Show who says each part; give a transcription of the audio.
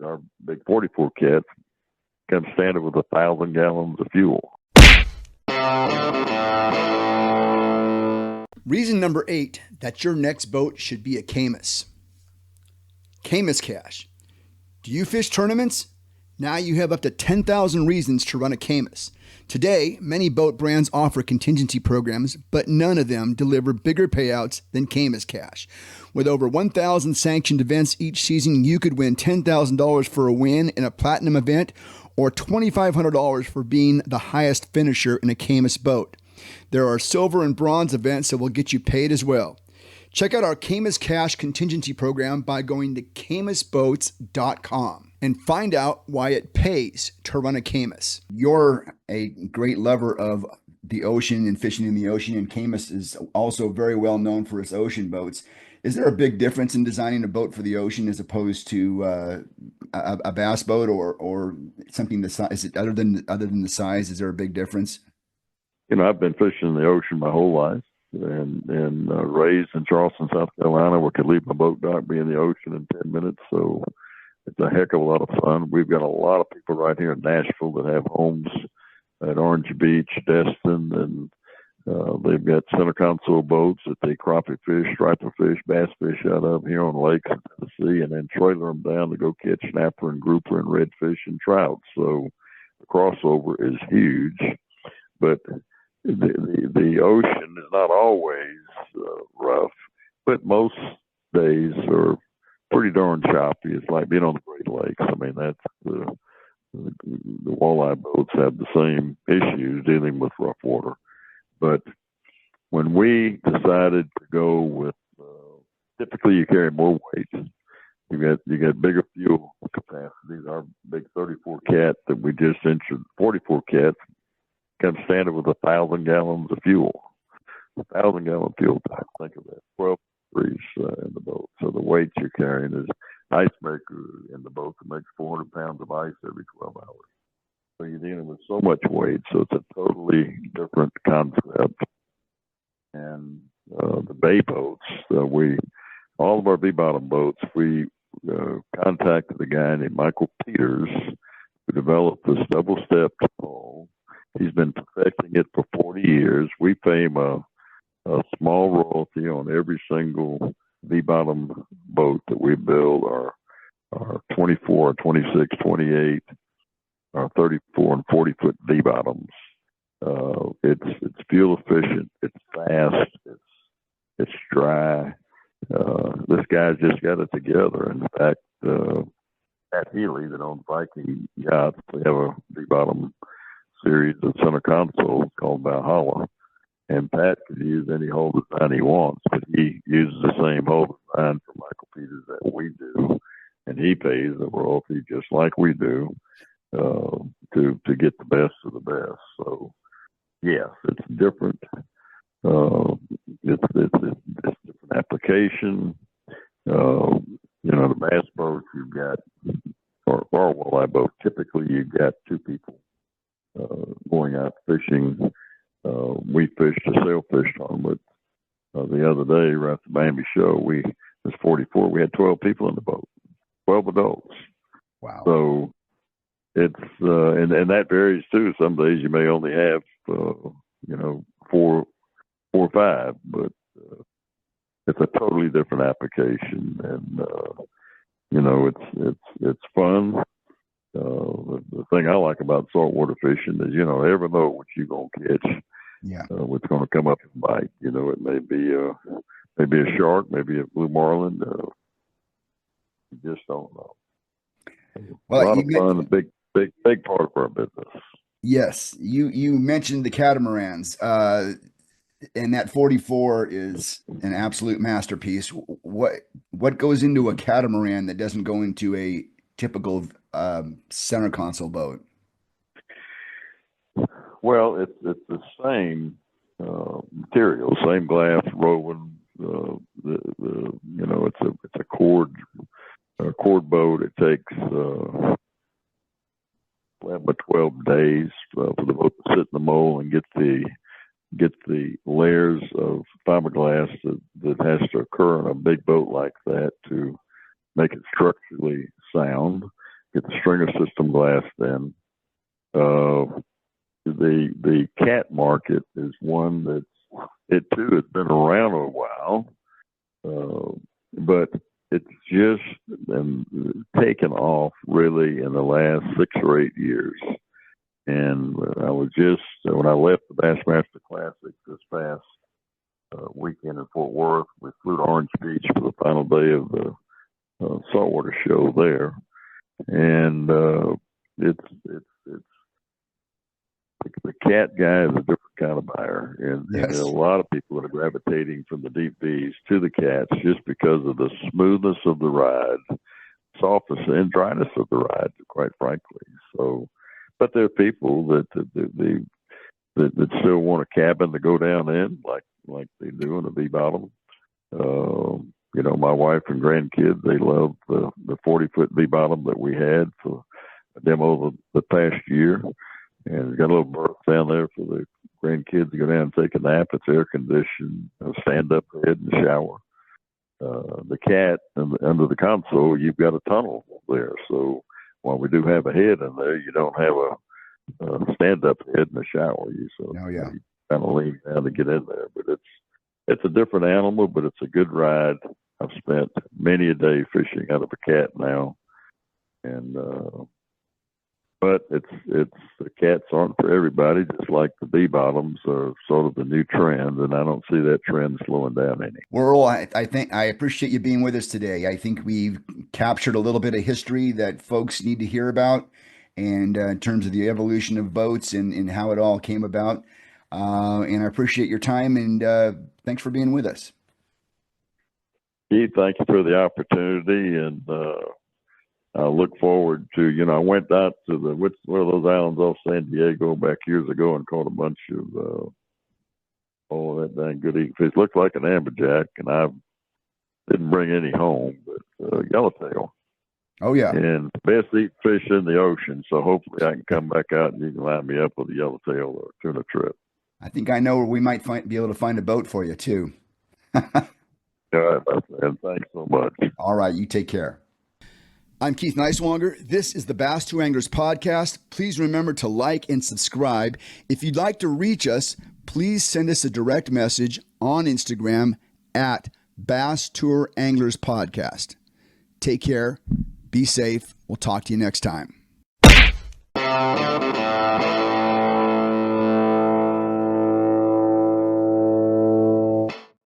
Speaker 1: our big 44 cats, come standard with 1,000 gallons of fuel.
Speaker 2: Reason number 8 that your next boat should be a Camus. Camus Cash. Do you fish tournaments? Now you have up to 10,000 reasons to run a Camus. Today, many boat brands offer contingency programs, but none of them deliver bigger payouts than Camus Cash. With over 1,000 sanctioned events each season, you could win $10,000 for a win in a platinum event or $2,500 for being the highest finisher in a Camus boat. There are silver and bronze events that will get you paid as well. Check out our Camus Cash contingency program by going to camusboats.com and find out why it pays to run a Camus. You're a great lover of the ocean and fishing in the ocean, and Camus is also very well known for its ocean boats. Is there a big difference in designing a boat for the ocean as opposed to a bass boat or something the size? Is it other than the size? Is there a big difference?
Speaker 1: I've been fishing in the ocean my whole life, and raised in Charleston, South Carolina, where I could leave my boat dock, be in the ocean in 10 minutes. So it's a heck of a lot of fun. We've got a lot of people right here in Nashville that have homes at Orange Beach, Destin, and they've got center console boats that they crappie fish, striper fish, bass fish out of here on lakes in Tennessee, and then trailer them down to go catch snapper and grouper and redfish and trout. So the crossover is huge, but the ocean is not always rough, but most days are pretty darn choppy. It's like being on the Great Lakes. I mean, that's the walleye boats have the same issues dealing with rough water. But when we decided to go with, typically you carry more weight. You got bigger fuel capacities. Our big 34 cat that we just entered, 44 cats, comes standard with 1,000 gallons of fuel. 1,000-gallon fuel tank. Think of that. 12 degrees in the boat. So the weight you're carrying is ice maker in the boat that makes 400 pounds of ice every 12 hours. So you're dealing with so much weight. So it's a totally different concept. And the bay boats, all of our V-bottom boats, we contacted a guy named Michael Peters who developed this double-stepped hull. He's been perfecting it for 40 years. We pay him a small royalty on every single V-bottom boat that we build, our 24, 26, 28, our 34 and 40-foot V-bottoms. It's fuel efficient. It's fast. It's dry. This guy's just got it together. In fact, Pat Healy, that owns Viking Yachts, they have a V-bottom series of center consoles called Valhalla. And Pat could use any hull design he wants, but he uses the same hull design for Michael Peters that we do, and he pays a royalty just like we do to get the best of the best. So, yes, it's different. It's different application. The bass boats you've got, or walleye boat, typically you've got two people going out fishing. We fished a sailfish tournament the other day right at the Miami show. It was 44. We had 12 people in the boat, 12 adults.
Speaker 2: Wow.
Speaker 1: So it's and that varies too. Some days you may only have 4 or 5, but it's a totally different application, and it's fun. The thing I like about saltwater fishing is, you never know what you're going to catch.
Speaker 2: Yeah.
Speaker 1: What's going to come up and bite. It may be a shark, maybe a blue marlin. You just don't know.
Speaker 2: Well,
Speaker 1: a lot of fun, a big part of our business.
Speaker 2: Yes. You mentioned the catamarans, and that 44 is an absolute masterpiece. What goes into a catamaran that doesn't go into a typical center console boat? Well,
Speaker 1: it's the same material, same glass, Rowan. It's a cord boat. It takes 11 or 12 days for the boat to sit in the mold and get the layers of fiberglass that has to occur in a big boat like that to make it structurally sound. get the stringer system glassed in. The cat market is one it too has been around a while, but it's just taken off really in the last 6 or 8 years. And I was just, when I left the Bassmaster Classic this past weekend in Fort Worth, we flew to Orange Beach for the final day of the saltwater show there. And it's the cat guy is a different kind of buyer, and,
Speaker 2: Yes.
Speaker 1: and a lot of people are gravitating from the deep V's to the cats just because of the smoothness of the ride, softness and dryness of the ride, quite frankly. So, but there are people that still want a cabin to go down in, like they do in a V bottom. My wife and grandkids, they love the 40-foot V bottom that we had for a demo the past year. And got a little berth down there for the grandkids to go down and take a nap. It's air conditioned, stand up head and shower. The cat under the console, you've got a tunnel there. So while we do have a head in there, you don't have a stand up head in the shower. You kind of lean down to get in there. But it's a different animal, but it's a good ride. I've spent many a day fishing out of a cat now, and but it's the cats aren't for everybody. Just like the V bottoms are sort of the new trend, and I don't see that trend slowing down any.
Speaker 2: Well, Earl, I think I appreciate you being with us today. I think we've captured a little bit of history that folks need to hear about, and in terms of the evolution of boats and how it all came about. And I appreciate your time, and thanks for being with us.
Speaker 1: Keith, thank you for the opportunity, and I look forward to, I went out to one of those islands off San Diego back years ago and caught a bunch of, that dang good eating fish. Looked like an amberjack, and I didn't bring any home, but yellowtail.
Speaker 2: Oh, yeah.
Speaker 1: And best eat fish in the ocean, so hopefully I can come back out and you can line me up with a yellowtail or a tuna trip.
Speaker 2: I think I know where we might be able to find a boat for you, too.
Speaker 1: All right, my friend. Thanks so much.
Speaker 2: All right, you take care. I'm Keith Neiswanger. This is the Bass Tour Anglers podcast. Please remember to like and subscribe. If you'd like to reach us, please send us a direct message on Instagram at Bass Tour Anglers Podcast. Take care. Be safe. We'll talk to you next time.